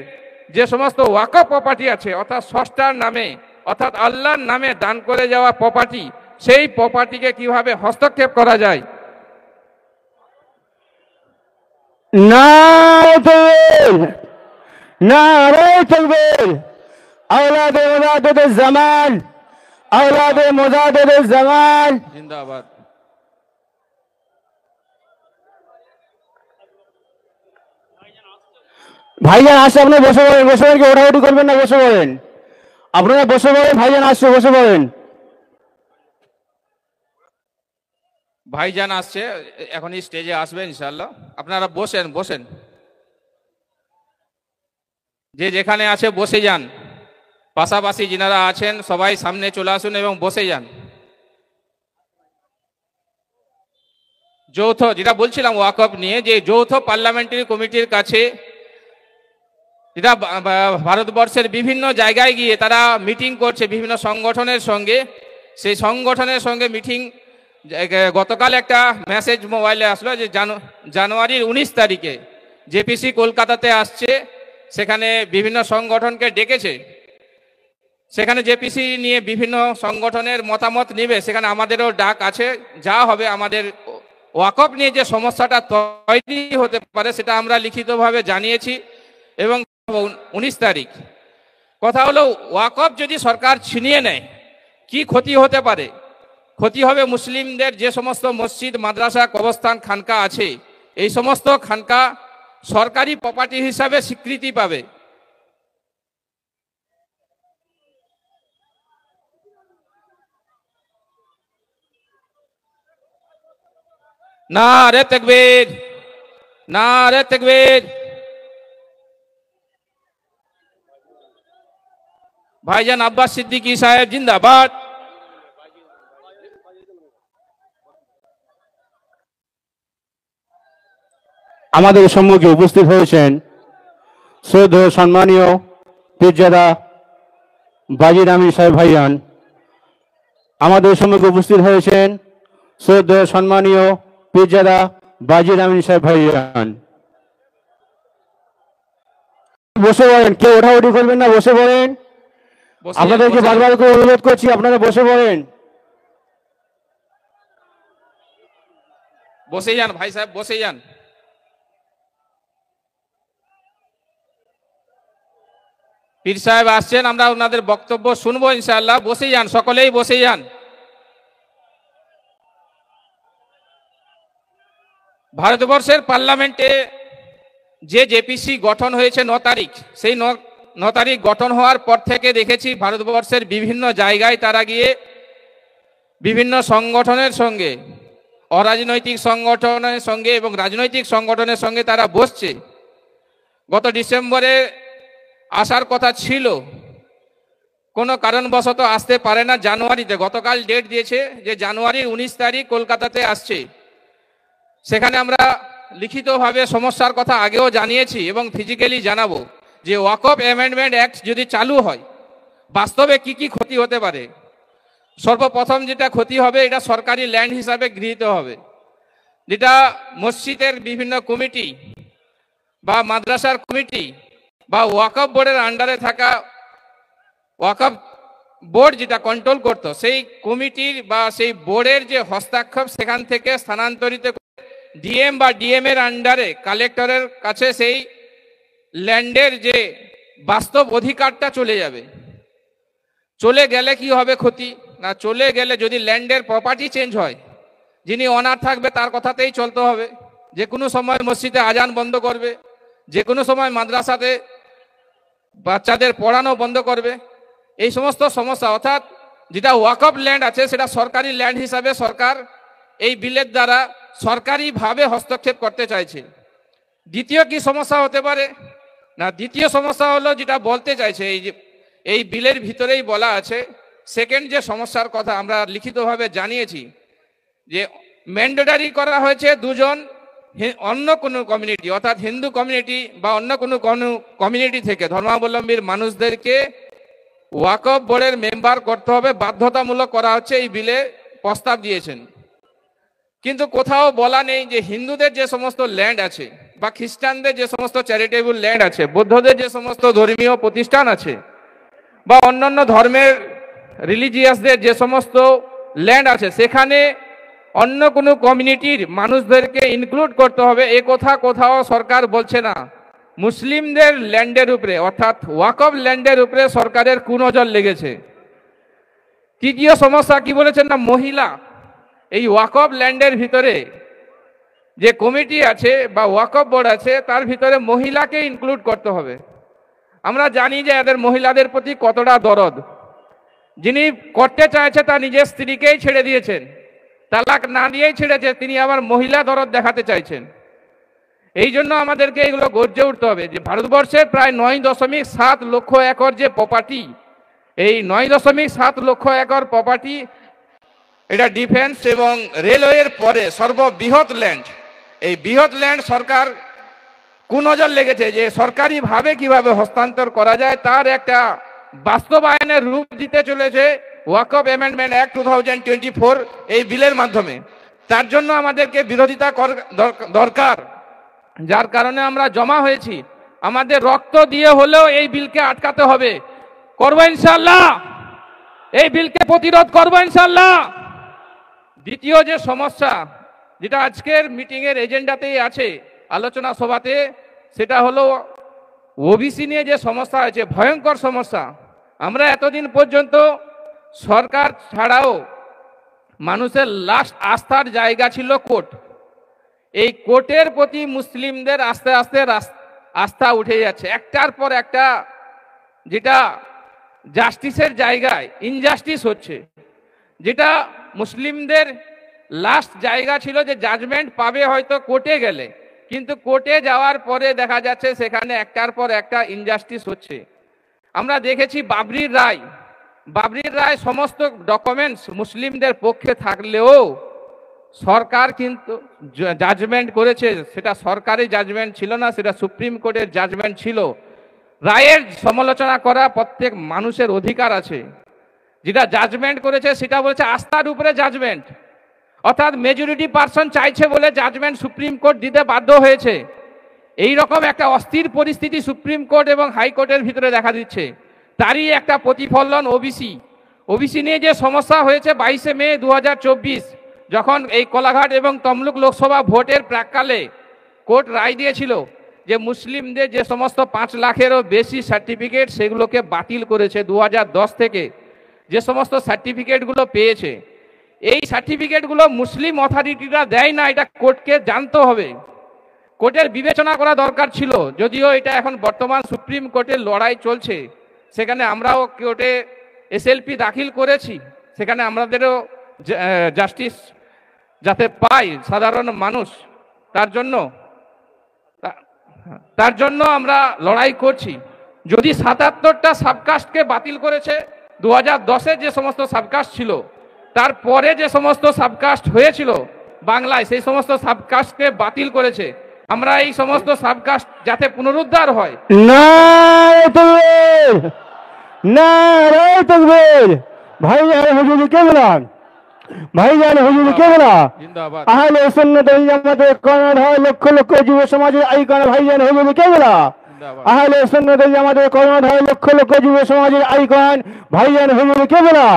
যে সমস্ত ওয়াকফ প্রপার্টি আছে, অর্থাৎ স্রষ্টার নামে অর্থাৎ আল্লাহর নামে দান করে যাওয়া প্রপার্টি, সেই প্রপার্টিকে কিভাবে হস্তক্ষেপ করা যায়। নারে তাকবীর, নারে তাকবীর, আওলাদে মুজাদ্দিদ জামান, আওলাদে মুজাদ্দিদ জামান জিন্দাবাদ। ভাইজান আসছে, আপনি বসে পড়েন, বসে পড়েন, কি ওঠাউঠি করবেন না, বসে পড়েন, আপনারা বসে পড়েন, ভাইজান আসছে, বসে পড়েন। ভাইজান আসছে, এখনই স্টেজে আসবে ইনশাআল্লাহ। আপনারা বসেন, বসেন, যে যেখানে আছে বসে যান। পাশাপাশি যিনারা আছেন সবাই সামনে চলে আসুন এবং বসে যান। যৌথ, যেটা বলছিলাম ওয়াকফ নিয়ে, যে যৌথ পার্লামেন্টারি কমিটির কাছে, যেটা ভারতবর্ষের বিভিন্ন জায়গায় গিয়ে তারা মিটিং করছে বিভিন্ন সংগঠনের সঙ্গে, সেই সংগঠনের সঙ্গে মিটিং। গতকাল একটা মেসেজ মোবাইলে আসলো যে জানুয়ারির 19 তারিখে জেপিসি কলকাতাতে আসছে, সেখানে বিভিন্ন সংগঠনকে ডেকেছে। সেখানে জেপিসি নিয়ে বিভিন্ন সংগঠনের মতামত নেবে, সেখানে আমাদেরও ডাক আছে। যা হবে, আমাদের ওয়াকফ নিয়ে যে সমস্যাটা তৈরি হতে পারে সেটা আমরা লিখিতভাবে জানিয়েছি। এবং 19 তারিখ, কথা হলো ওয়াকফ যদি সরকার ছিনিয়ে নেয় কি ক্ষতি হতে পারে। ক্ষতি হবে মুসলিমদের যে সমস্ত মসজিদ, মাদ্রাসা, কবরস্থান, খানকা আছে, এই সমস্ত খানকা সরকারি প্রপার্টি হিসাবে স্বীকৃতি পাবে। নারে তাকবীর, নারে তাকবীর। ভাইজান আব্বাস সিদ্দিকী সাহেব জিন্দাবাদ। আমাদের সম্মুখে উপস্থিত হয়েছেন শ্রদ্ধেয় সম্মানীয় পীরজাদা বাজির আমিন সাহেব ভাইজান। আমাদের সম্মুখে উপস্থিত হয়েছেন শ্রদ্ধেয় সম্মানীয় পীরজাদা বাজির আমিন সাহেব ভাইজান। বসে পড়েন, কেউ ওঠাউঠি করবেন না, বসে পড়েন। আপনাদেরকে বারবার করে অনুরোধ করছি, আপনারা বসে পড়েন, বসে যান ভাই সাহেব, বসে যান। পীর সাহেব আসছেন, আমরা ওনাদের বক্তব্য শুনবো ইনশাআল্লাহ। বসে যান, সকলেই বসে যান। ভারতবর্ষের পার্লামেন্টে যে জেপিসি গঠন হয়েছে 9 তারিখ, সেই 9 তারিখ গঠন হওয়ার পর থেকে দেখেছি ভারতবর্ষের বিভিন্ন জায়গায় তারা গিয়ে বিভিন্ন সংগঠনের সঙ্গে, অরাজনৈতিক সংগঠনের সঙ্গে এবং রাজনৈতিক সংগঠনের সঙ্গে তারা বসছে। গত ডিসেম্বরে আসার কথা ছিল, কোনো কারণবশত আসতে পারে না। জানুয়ারিতে, গতকাল ডেট দিয়েছে যে জানুয়ারির 19 তারিখ কলকাতাতে আসছে। সেখানে আমরা লিখিতভাবে সমস্যার কথা আগেও জানিয়েছি এবং ফিজিক্যালি জানাবো যে ওয়াকফ অ্যামেন্ডমেন্ট অ্যাক্ট যদি চালু হয় বাস্তবে কি কি ক্ষতি হতে পারে। সর্বপ্রথম যেটা ক্ষতি হবে, এটা সরকারি ল্যান্ড হিসাবে গৃহীত হবে, যেটা মসজিদের বিভিন্ন কমিটি বা মাদ্রাসার কমিটি বা ওয়াকফ বোর্ডের আন্ডারে থাকা ওয়াকফ বোর্ড যেটা কন্ট্রোল করতো সেই কমিটির বা সেই বোর্ডের যে হস্তক্ষেপ সেখান থেকে স্থানান্তরিত ডিএম বা ডিএম এর আন্ডারে কালেক্টরের কাছে সেই ল্যান্ডের যে বাস্তব অধিকারটা চলে যাবে। চলে গেলে কি হবে ক্ষতি না, চলে গেলে যদি ল্যান্ডের প্রপার্টি চেঞ্জ হয়, যিনি অনার থাকবে তার কথাতেই চলতে হবে। যে কোনো সময় মসজিদে আজান বন্ধ করবে, যে কোনো সময় মাদ্রাসাতে বাচ্চাদের পড়ানো বন্ধ করবে। এই সমস্ত সমস্যা, অর্থাৎ যেটা ওয়াকফ ল্যান্ড আছে সেটা সরকারি ল্যান্ড হিসাবে সরকার এই বিলের দ্বারা সরকারিভাবে হস্তক্ষেপ করতে চাইছে। দ্বিতীয় কি সমস্যা হতে পারে না, দ্বিতীয় সমস্যা হলো যেটা বলতে চাইছে এই বিলের ভিতরেই বলা আছে। সেকেন্ড যে সমস্যার কথা আমরা লিখিতভাবে জানিয়েছি যে ম্যান্ডেটরি করা হয়েছে দুজন অন্য কোনো কমিউনিটি, অর্থাৎ হিন্দু কমিউনিটি বা অন্য কোনো কমিউনিটি থেকে ধর্মাবলম্বীর মানুষদেরকে ওয়াকফ বোর্ডের মেম্বার করতে হবে, বাধ্যতামূলক করা হচ্ছে, এই বিলে প্রস্তাব দিয়েছেন। কিন্তু কোথাও বলা নেই যে হিন্দুদের যে সমস্ত ল্যান্ড আছে বা খ্রিস্টানদের যে সমস্ত চ্যারিটেবল ল্যান্ড আছে, বৌদ্ধদের যে সমস্ত ধর্মীয় প্রতিষ্ঠান আছে বা অন্যান্য ধর্মের রিলিজিয়াসদের যে সমস্ত ল্যান্ড আছে সেখানে অন্য কোনো কমিউনিটির মানুষদেরকে ইনক্লুড করতে হবে, এ কথা কোথাও সরকার বলছে না। মুসলিমদের ল্যান্ডের উপরে অর্থাৎ ওয়াকফ ল্যান্ডের উপরে সরকারের কুনজর লেগেছে। তৃতীয় সমস্যা কি বলেছেন না, মহিলা। এই ওয়াকফ ল্যান্ডের ভিতরে যে কমিটি আছে বা ওয়াকফ বোর্ড আছে তার ভিতরে মহিলাকে ইনক্লুড করতে হবে। আমরা জানি যে এদের মহিলাদের প্রতি কতটা দরদ। যিনি করতে চাইছে তার নিজের স্ত্রীকেই ছেড়ে দিয়েছেন, তালাক না দিয়েই ছেড়েছে, তিনি আবার মহিলা দরদ দেখাতে চাইছেন। এই জন্য আমাদেরকে এগুলো গর্জে উঠতে হবে যে ভারতবর্ষে প্রায় 9.7 লক্ষ একর যে প্রপার্টি, এই 9.7 লক্ষ একর প্রপার্টি এটা ডিফেন্স এবং রেলওয়ের পরে সর্ববৃহৎ ল্যান্ড। এই বৃহৎ ল্যান্ড সরকার কুনজর লেগেছে যে সরকারিভাবে কিভাবে হস্তান্তর করা যায় তার একটা বাস্তবায়নের রূপ দিতে চলেছে ওয়াকফ অ্যামেন্ডমেন্ট অ্যাক্ট 2024 এই বিলের মাধ্যমে। তার জন্য আমাদেরকে বিরোধিতা দরকার, যার কারণে আমরা জমা হয়েছি। আমাদের রক্ত দিয়ে হলেও এই বিলকে আটকাতে হবে, করবো ইনশাল্লাহ, এই বিলকে প্রতিরোধ করবো ইনশাল্লাহ। দ্বিতীয় যে সমস্যা যেটা আজকের মিটিংয়ের এজেন্ডাতেই আছে আলোচনা সভাতে, সেটা হলো ওবিসি নিয়ে যে সমস্যা আছে, ভয়ঙ্কর সমস্যা। আমরা এতদিন পর্যন্ত সরকার ছাড়াও মানুষের লাস্ট আস্থার জায়গা ছিল কোর্ট। এই কোর্টের প্রতি মুসলিমদের আস্তে আস্তে আস্থা উঠে যাচ্ছে, একটার পর একটা যেটা জাস্টিসের জায়গায় ইনজাস্টিস হচ্ছে। যেটা মুসলিমদের লাস্ট জায়গা ছিল যে জাজমেন্ট পাবে হয়তো কোর্টে গেলে, কিন্তু কোর্টে যাওয়ার পরে দেখা যাচ্ছে সেখানে একটার পর একটা ইনজাস্টিস হচ্ছে। আমরা দেখেছি বাবরির রায় সমস্ত ডকুমেন্টস মুসলিমদের পক্ষে থাকলেও সরকার কিন্তু জাজমেন্ট করেছে, সেটা সরকারি জাজমেন্ট ছিল না, সেটা সুপ্রিম কোর্টের জাজমেন্ট ছিল। রায়ের সমালোচনা করা প্রত্যেক মানুষের অধিকার আছে। যেটা জাজমেন্ট করেছে সেটা বলেছে আস্থার উপরে জাজমেন্ট, অর্থাৎ মেজরিটি পার্সন চাইছে বলে জাজমেন্ট সুপ্রিম কোর্ট দিতে বাধ্য হয়েছে। এই রকম একটা অস্থির পরিস্থিতি সুপ্রিম কোর্ট এবং হাইকোর্টের ভিতরে দেখা দিচ্ছে। তারই একটা প্রতিফলন ওবিসি নিয়ে যে সমস্যা হয়েছে 22 মে 2024 যখন এই কোলাঘাট এবং তমলুক লোকসভা ভোটের প্রাককালে কোর্ট রায় দিয়েছিল যে মুসলিমদের যে সমস্ত 5 লাখেরও বেশি সার্টিফিকেট সেগুলোকে বাতিল করেছে। 2010 থেকে যে সমস্ত সার্টিফিকেটগুলো পেয়েছে, এই সার্টিফিকেটগুলো মুসলিম অথরিটিরা দেয় না, এটা কোর্টকে জানতে হবে, কোর্টের বিবেচনা করা দরকার ছিল। যদিও এটা এখন বর্তমান সুপ্রিম কোর্টের লড়াই চলছে, সেখানে আমরাও কোর্টে এসএলপি দাখিল করেছি, সেখানে আমাদেরও জাস্টিস যাতে পাই সাধারণ মানুষ, তার জন্য আমরা লড়াই করছি। যদি 77টা সাবকাস্টকে বাতিল করেছে, 2010-এ যে সমস্ত সাবকাস্ট ছিল, তারপরে যে সমস্ত সাবকাস্ট হয়েছিল বাংলায় সেই সমস্ত সাবকাস্টকে বাতিল করেছে। আমরা এই সমস্ত সাবকাস্ট যাতে পুনরুদ্ধার হয়। ভাইজান হুজুর কেবলা, ভাইজান হুজুর কেবলা, আহলে সুন্নাত ওয়াল জামাতের কর্ণধার লক্ষ লক্ষ যুব সমাজের আইকন ভাইজান হুজুর কেবলা, আহলে সুন্নাত ওয়াল জামাতের কর্ণধার লক্ষ লক্ষ যুব সমাজের আইকন ভাইজান হুজুর কেবলা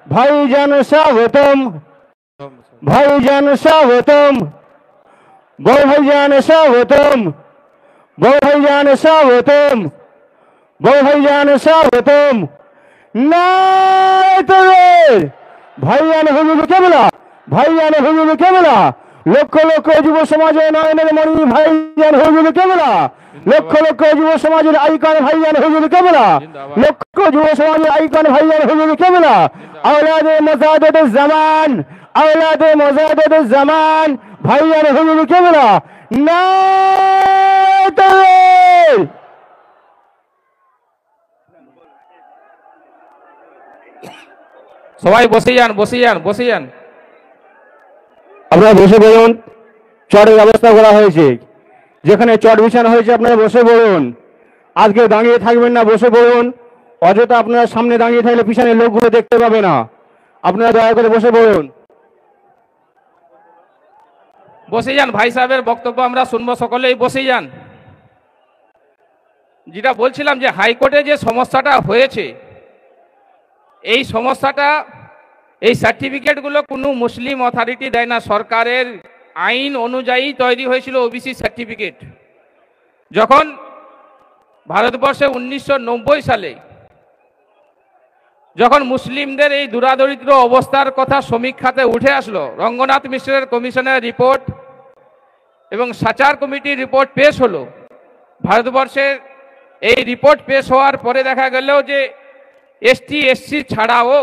ভাইজান স্বাগতম, ভাইজান স্বাগতম, বড় ভাইজান স্বাগতম, বড় ভাইজান স্বাগতম, বড় ভাইজান স্বাগতম। ভাইজান হুজুর কেবলা, ভাইজান হুজুর কেবলা, লক্ষ লক্ষ যুব সমাজের নয়নের মণি ভাইজান হুজুর কেবলা, লক্ষ লক্ষ যুব সমাজের আইকন ভাইজান হুজুর কেবলা, লক্ষ যুব সমাজের আইকন ভাইজান হুজুর কেবলা। আওলাদে মুজাদ্দিদ জামান, আওলাদে মুজাদ্দিদ জামান ভাইজান হুজুর কেবলা। নারে সবাই বসে যান, বসে যান, বসে যান। আপনারা বসে পড়ুন, চটের ব্যবস্থা করা হয়েছে, যেখানে চট বিছানো হয়েছে আপনারা বসে পড়ুন। আজকে দাঁড়িয়ে থাকবেন না, বসে পড়ুন। অযথা আপনারা সামনে দাঁড়িয়ে থাকলে পিছনের লোকগুলো দেখতে পাবে না। আপনারা দয়া করে বসে পড়ুন। বসে যান, ভাই সাহেবের বক্তব্য আমরা শুনবো, সকলেই বসে যান। যেটা বলছিলাম যে হাইকোর্টে যে সমস্যাটা হয়েছে, এই সমস্যাটা, এই সার্টিফিকেটগুলো কোনো মুসলিম অথরিটি দেয় না, সরকারের আইন অনুযায়ী তৈরি হয়েছিল ওবিসি সার্টিফিকেট। যখন ভারতবর্ষে 1990 সালে যখন মুসলিমদের এই দুরাদরিদ্র অবস্থার কথা সমীক্ষাতে উঠে আসলো, রঙ্গনাথ মিশ্রের কমিশনের রিপোর্ট এবং সাচার কমিটির রিপোর্ট পেশ হলো, ভারতবর্ষের এই রিপোর্ট পেশ হওয়ার পরে দেখা গেল যে এসটি এসসি ছাড়াও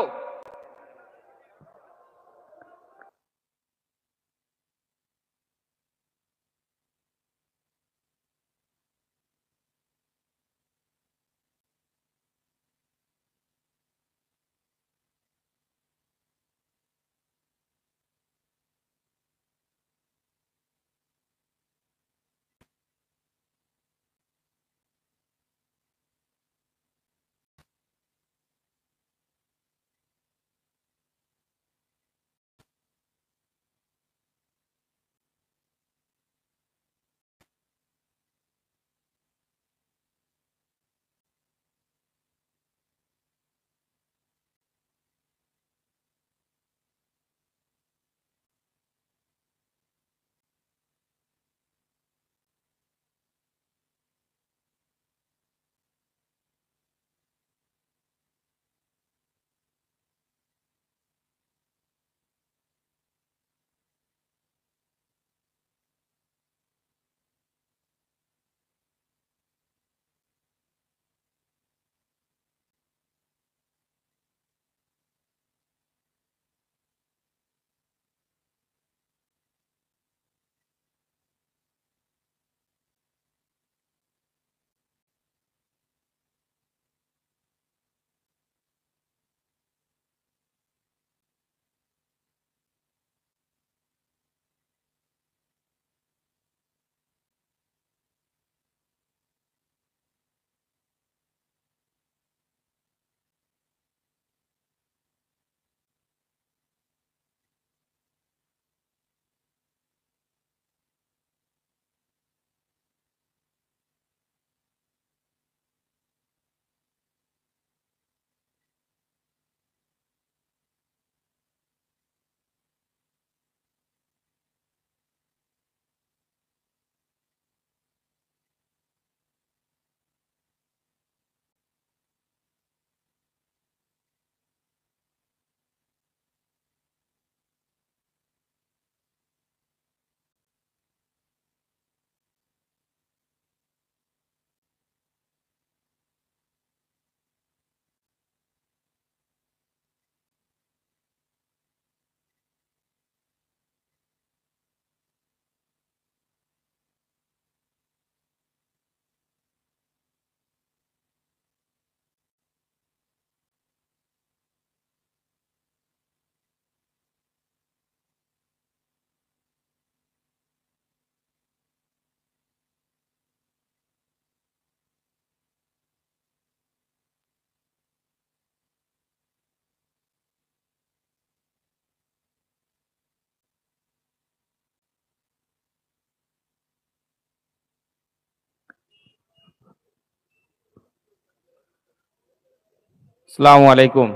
আসসালামু আলাইকুম।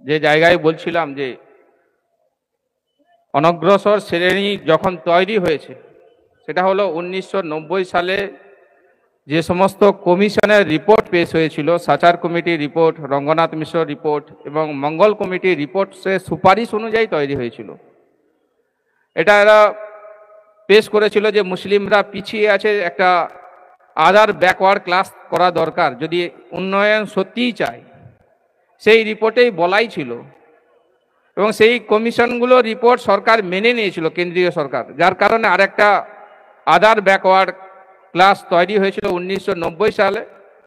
যে জায়গায় বলছিলাম যে অনগ্রসর শ্রেণী যখন তৈরি হয়েছে সেটা হলো 1990 সালে যে সমস্ত কমিশনের রিপোর্ট পেশ হয়েছিল, সাচার কমিটির রিপোর্ট, রঙ্গনাথ মিশ্র রিপোর্ট এবং মঙ্গল কমিটির রিপোর্ট, সে সুপারিশ অনুযায়ী তৈরি হয়েছিল। এটা এরা পেশ করেছিল যে মুসলিমরা পিছিয়ে আছে, একটা আদার ব্যাকওয়ার্ড ক্লাস করা দরকার যদি উন্নয়ন সত্যিই চায়। সেই রিপোর্টেই বলাই ছিল এবং সেই কমিশনগুলো রিপোর্ট সরকার মেনে নিয়েছিল, কেন্দ্রীয় সরকার, যার কারণে আরেকটা আদার ব্যাকওয়ার্ড ক্লাস তৈরি হয়েছিল 1990 সালে।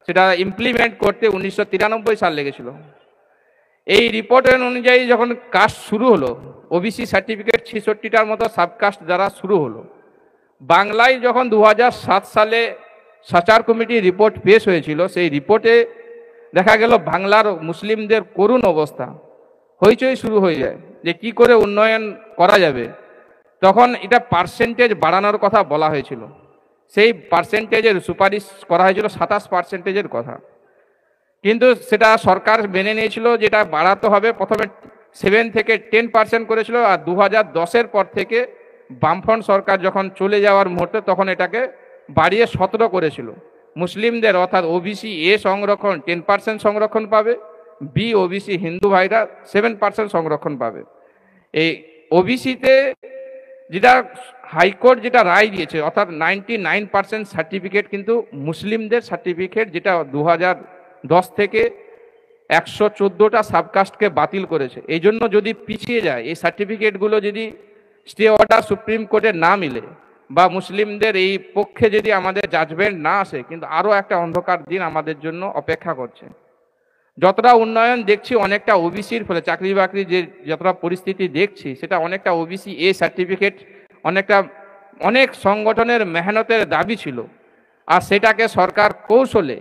সেটা ইমপ্লিমেন্ট করতে 1993 সাল লেগেছিল। এই রিপোর্টের অনুযায়ী যখন কাস্ট শুরু হলো, ওবিসি সার্টিফিকেট 66টার মতো সাবকাস্ট দ্বারা শুরু হলো। বাংলায় যখন 2007 সালে সাচার কমিটির রিপোর্ট পেশ হয়েছিল, সেই রিপোর্টে দেখা গেল বাংলার মুসলিমদের করুণ অবস্থা। হইচই শুরু হয়ে যায় যে কি করে উন্নয়ন করা যাবে। তখন এটা পার্সেন্টেজ বাড়ানোর কথা বলা হয়েছিল। সেই পার্সেন্টেজের সুপারিশ করা হয়েছিল 27%-এর কথা, কিন্তু সেটা সরকার মেনে নিয়েছিল যেটা বাড়াতে হবে। প্রথমে 7 থেকে 10% করেছিল, আর 2010-এর পর থেকে বামফ্রন্ট সরকার যখন চলে যাওয়ার মুহূর্তে তখন এটাকে বাড়িয়ে 17 করেছিল। মুসলিমদের অর্থাৎ ওবিসি এ সংরক্ষণ 10% সংরক্ষণ পাবে, বি ওবিসি হিন্দু ভাইরা 7% সংরক্ষণ পাবে। এই ওবিসিতে যেটা হাইকোর্ট যেটা রায় দিয়েছে, অর্থাৎ 99% সার্টিফিকেট কিন্তু মুসলিমদের সার্টিফিকেট, যেটা 2010 থেকে 114টা সাবকাস্টকে বাতিল করেছে। এই জন্য যদি পিছিয়ে যায় এই সার্টিফিকেটগুলো, যদি স্টে অর্ডার সুপ্রিম কোর্টে না মিলে বা মুসলিমদের এই পক্ষে যদি আমাদের জাজমেন্ট না আসে, কিন্তু আরও একটা অন্ধকার দিন আমাদের জন্য অপেক্ষা করছে। যতটা উন্নয়ন দেখছি অনেকটা ওবিসির ফলে, চাকরি বাকরি যে যতটা পরিস্থিতি দেখছি সেটা অনেকটা ওবিসি এ সার্টিফিকেট, অনেক সংগঠনের মেহনতের দাবি ছিল, আর সেটাকে সরকার কৌশলে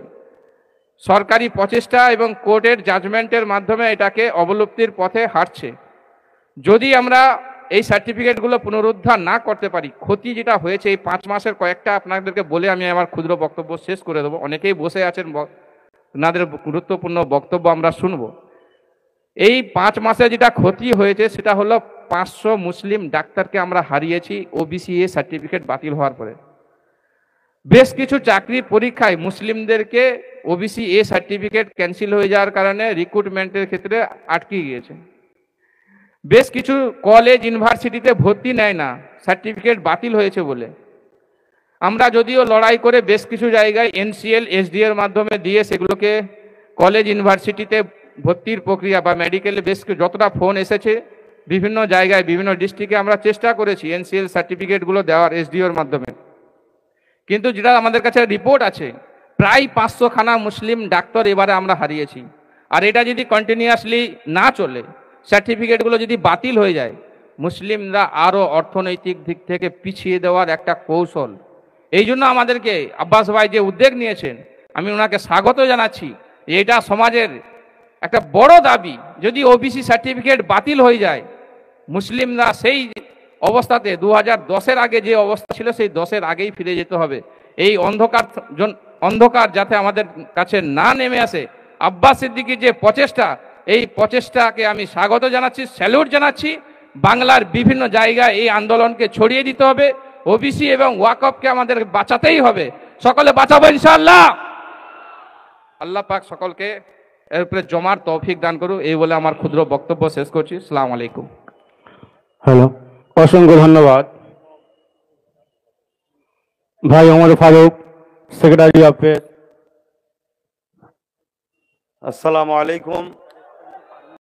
সরকারি প্রচেষ্টা এবং কোর্টের জাজমেন্টের মাধ্যমে এটাকে অবলুপ্তির পথে হাঁটছে। যদি আমরা এই সার্টিফিকেটগুলো পুনরুদ্ধার না করতে পারি, ক্ষতি যেটা হয়েছে এই 5 মাসের কয়েকটা আপনাদেরকে বলে আমি আমার ক্ষুদ্র বক্তব্য শেষ করে দেবো। অনেকেই বসে আছেন, ওনাদের গুরুত্বপূর্ণ বক্তব্য আমরা শুনব। এই 5 মাসে যেটা ক্ষতি হয়েছে সেটা হলো 500 মুসলিম ডাক্তারকে আমরা হারিয়েছি ওবিসি এ সার্টিফিকেট বাতিল হওয়ার পরে। বেশ কিছু চাকরি পরীক্ষায় মুসলিমদেরকে ওবিসি এ সার্টিফিকেট ক্যান্সেল হয়ে যাওয়ার কারণে রিক্রুটমেন্টের ক্ষেত্রে আটকে গিয়েছে। বেশ কিছু কলেজ ইউনিভার্সিটিতে ভর্তি নেয় না সার্টিফিকেট বাতিল হয়েছে বলে। আমরা যদিও লড়াই করে বেশ কিছু জায়গায় এনসিএল এসডি এর মাধ্যমে দিয়ে সেগুলোকে কলেজ ইউনিভার্সিটিতে ভর্তির প্রক্রিয়া বা মেডিকেলে বেশ যতটা ফোন এসেছে বিভিন্ন জায়গায় বিভিন্ন ডিস্ট্রিক্টে আমরা চেষ্টা করেছি এনসিএল সার্টিফিকেটগুলো দেওয়ার এসডিওর মাধ্যমে, কিন্তু যেটা আমাদের কাছে রিপোর্ট আছে প্রায় 500খানা মুসলিম ডাক্তার এবারে আমরা হারিয়েছি। আর এটা যদি কন্টিনিউয়াসলি না চলে, সার্টিফিকেটগুলো যদি বাতিল হয়ে যায়, মুসলিমরা আরও অর্থনৈতিক দিক থেকে পিছিয়ে দেওয়ার একটা কৌশল। এই জন্য আমাদেরকে আব্বাস ভাই যে উদ্যোগ নিয়েছেন আমি ওনাকে স্বাগত জানাচ্ছি। এটা সমাজের একটা বড় দাবি। যদি ওবিসি সার্টিফিকেট বাতিল হয়ে যায়, মুসলিমরা সেই অবস্থাতে 2010-এর আগে যে অবস্থা ছিল সেই 10-এর আগেই ফিরে যেতে হবে। এই অন্ধকার যাতে আমাদের কাছে না নেমে আসে, আব্বাস সিদ্দিকীর যে প্রচেষ্টা, এই প্রচেষ্টাকে আমি স্বাগত জানাচ্ছি, স্যালুট জানাচ্ছি। বাংলার বিভিন্ন জায়গায় এই আন্দোলনকে ছড়িয়ে দিতে হবে। ওবিসি এবং ওয়াকফকে আমাদের বাঁচাতেই হবে। সকলে বাঁচাবো ইনশাআল্লাহ। আল্লাহ পাক সকলকে এর উপরে জমার তৌফিক দান করুন। এই বলে আমার ক্ষুদ্র বক্তব্য শেষ করছি। আসসালামু আলাইকুম। হ্যালো, অসংখ্য ধন্যবাদ ভাই ওমর ফারুক, সেক্রেটারি অফ। আসসালামু আলাইকুম।